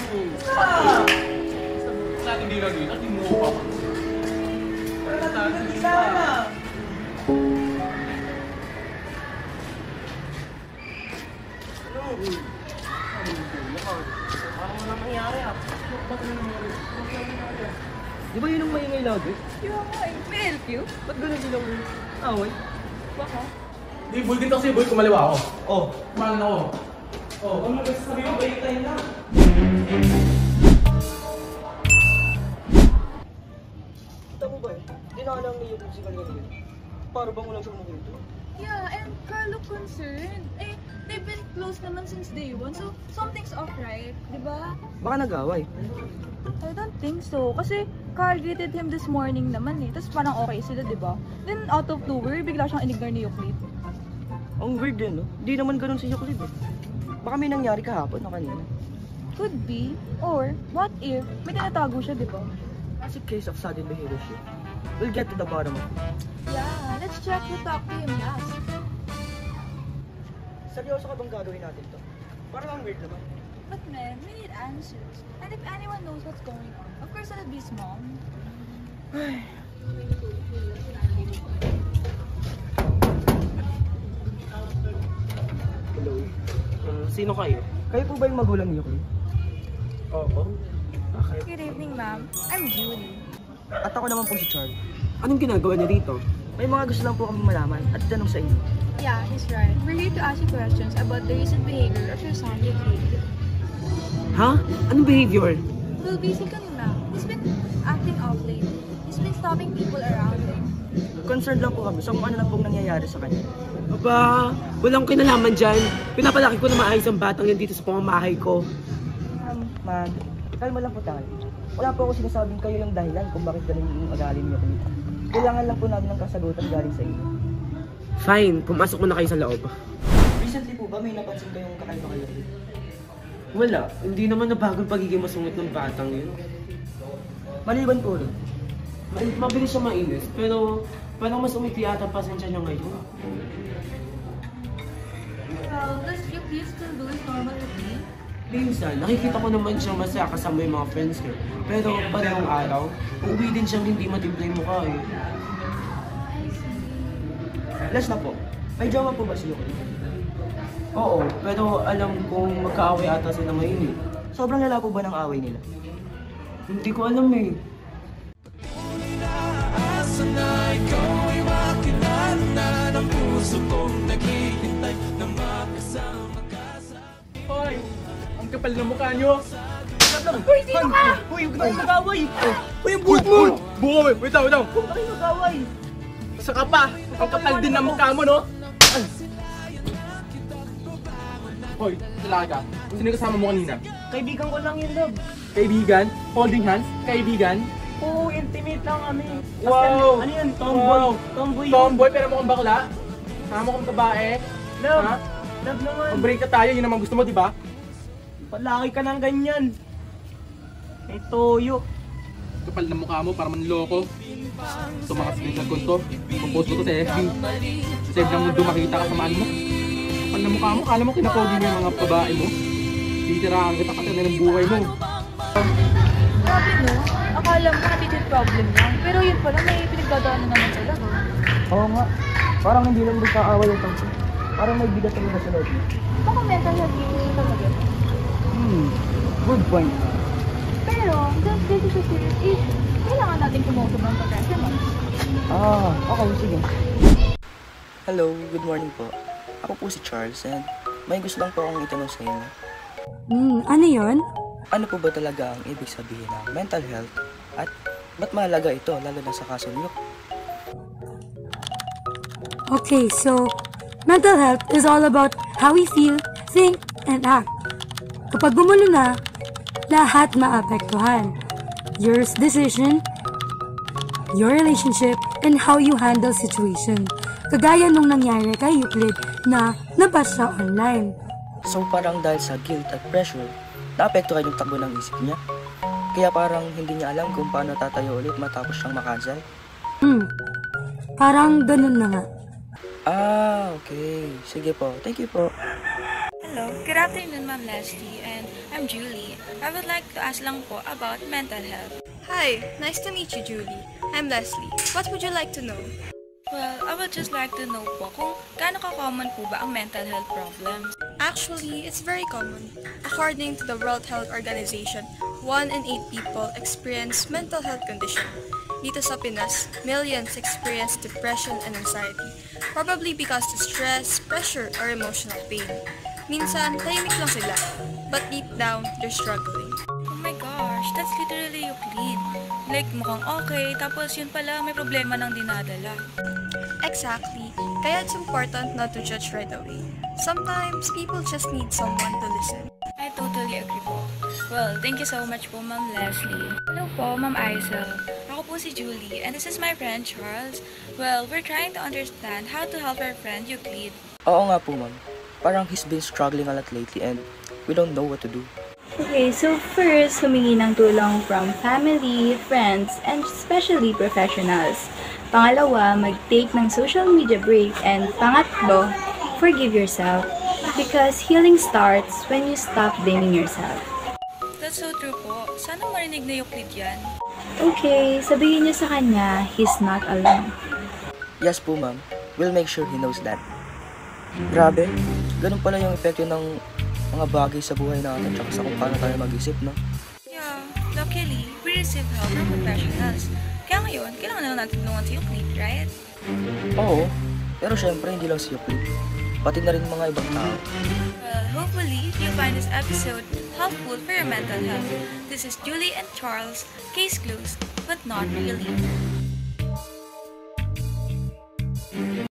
Sa atin di lagi, at mo pa. Di ba yun ang maingay lagi? Yung may help you? Ba't ganun silang away? Baka? Di, boy dito kasi boy, kumaliwa ako. Oh, Kumalan ako. Oh, ano ba sasabi mo? Balik tayo na. kita mo ba eh? Dinaalang niyo kung si Kalyan yun. Para bang walang siyang makulito? Yeah, and Carl look concerned. Eh, they've been close naman since day one, so something's off, right? Diba? Baka nag-away. I don't think so. Kasi Carl greeted him this morning naman eh. Tapos parang okay sila, diba? Then out of nowhere, bigla siyang inignore ni Euclid. Ang weird din, no? Di naman ganun si Euclid eh. Baka may nangyari kahapon o kanina. Could be. Or, what if may tinatago siya, diba? Kasi case of sudden behavior shit. We'll get to the bottom of it. Yeah, let's check who talked to him last. Seryoso ka bang gagawin natin to? Parang ang weird naman. But man, we need answers. And if anyone knows what's going on, of course it'll be his mom. Hello. Sino kayo? Kayo po ba yung magulang niyo, Euclid? Oo. Bakit? Good evening, ma'am. I'm Julie. At ako naman po si Charles. Anong ginagawa niyo dito? May mga gusto lang po kami malaman at tanong sa inyo. Yeah, he's right. We're here to ask you questions about the recent behavior of your son, Euclid. Ha? Anong behavior? Well, basically, ma'am, he's been acting off late. He's been stopping people around him. Concerned lang po kami sa kung ano lang pong nangyayari sa kanya. Aba, walang kinalaman dyan. Pinapalaki ko na maayos ang batang yan dito sa pamamahay ko. Ma'am, kalma lang po tayo. Wala po ako sinasabing kayo yung dahilan kung bakit ganun yung ugali niyo. Kailangan lang po namin ng kasagutan galing sa inyo. Fine, pumasok mo na kayo sa loob. Recently po ba may napansin kayong kakaiba kayo? Wala, hindi naman nabago ang pagiging masungit ng batang yun. Maliban po rin. Mabilis siya mainis, pero parang mas umiti ata ang pasensya niya ngayon. Well, does Euclid still do his normal routine? Minsan, nakikita ko naman siyang masaya kasama yung mga friends ko. Pero parehong araw, uuwi din siyang hindi matimpla yung mukha eh. Last na po, may jowa po ba si Euclid? Oo, pero alam kong magkaaway ata sila ngayon eh. Sobrang lala po ba ng away nila? Hindi ko alam eh. Hoy! Ang kapal ng mukha nyo! Uy, sino ka? Uy, huwag tayo mag-away! Uy, ang buhok mo! Buhok mo! Wait lang, wait lang! Huwag tayo mag-away! Isa ka pa! Ang kapal din ng mukha mo, no? Hoy, talaga. Sino kasama mo kanina? Kaibigan ko lang yun, love. Kaibigan? Holding hands? Kaibigan? Oo, intimate lang kami. Wow! Ano yun? Tomboy. Wow. Tomboy yun. Tomboy pero mukhang bakla? Sama kang babae? Love. Ha? Love naman. Mag-break na tayo, yun naman gusto mo, di ba? Palaki ka ng ganyan. May toyo. Kapal ng mukha mo, para manloko. Ito mga screenshot ko to. Compose ko to sa FB. Save ng mundo makita kasamaan mo. Kapal ng mukha mo, kala mo kinapogi mo yung mga babae mo. Titiraan kita kasi na ng buhay mo. Grabe no? Akala mo attitude problem lang. Pero yun pala, may pinagdadaanan naman sila. Oo nga. Parang hindi lang magkaaway yung tangko. Parang may bigat talaga sa loob. Baka mental health issues talaga. Good point. Pero, since this is a serious issue, kailangan natin kumuha ng professional. Okay, sige. Hello, good morning po. Ako po si Charles and may gusto lang po akong itanong sa inyo. Ano yon? Ano po ba talaga ang ibig sabihin ng mental health at ba't mahalaga ito lalo na sa kaso niyo? Okay, so mental health is all about how we feel, think, and act. Kapag gumulo na, lahat maapektuhan. Your decision, your relationship, and how you handle situation. Kagaya nung nangyari kay Euclid na nabas siya online. So parang dahil sa guilt at pressure, naapektuhan yung takbo ng isip niya. Kaya parang hindi niya alam kung paano tatayo ulit matapos siyang makancel. Parang ganun na nga. Okay. Sige po. Thank you po. Hello, good afternoon, Ma'am Leslie, and I'm Julie. I would like to ask lang po about mental health. Hi, nice to meet you, Julie. I'm Leslie. What would you like to know? Well, I would just like to know po kung gaano ka-common po ba ang mental health problems. Actually, it's very common. According to the World Health Organization, 1 in 8 people experience mental health condition. Dito sa Pinas, millions experience depression and anxiety, probably because of stress, pressure, or emotional pain. Minsan, tahimik lang sila, but deep down, they're struggling. Oh my gosh, that's literally Euclid. Like, mukhang okay, tapos yun pala may problema ng dinadala. Exactly. Kaya it's important not to judge right away. Sometimes, people just need someone to listen. I totally agree po. Well, thank you so much po, Ma'am Leslie. Hello po, Ma'am Aisel. Ako po si Julie, and this is my friend Charles. Well, we're trying to understand how to help our friend Euclid. Oo nga po, ma'am. Parang he's been struggling a lot lately and we don't know what to do. Okay, so first, humingi ng tulong from family, friends, and especially professionals. Pangalawa, mag-take ng social media break. And pangatlo, forgive yourself. Because healing starts when you stop blaming yourself. That's so true po. Sana marinig na Euclid yan. Okay, sabihin niyo sa kanya, he's not alone. Yes po, ma'am. We'll make sure he knows that. Grabe, ganun pala yung epekto ng mga bagay sa buhay natin tsaka sa kung paano tayo mag-isip, no? Yeah, luckily, we received help from professionals. Kaya ngayon, kailangan na lang natin tulungan si Euclid, right? Oo, pero syempre hindi lang si Euclid. Pati na rin mga ibang tao. Well, hopefully, you find this episode helpful for your mental health. This is Julie and Charles, case closed, but not really.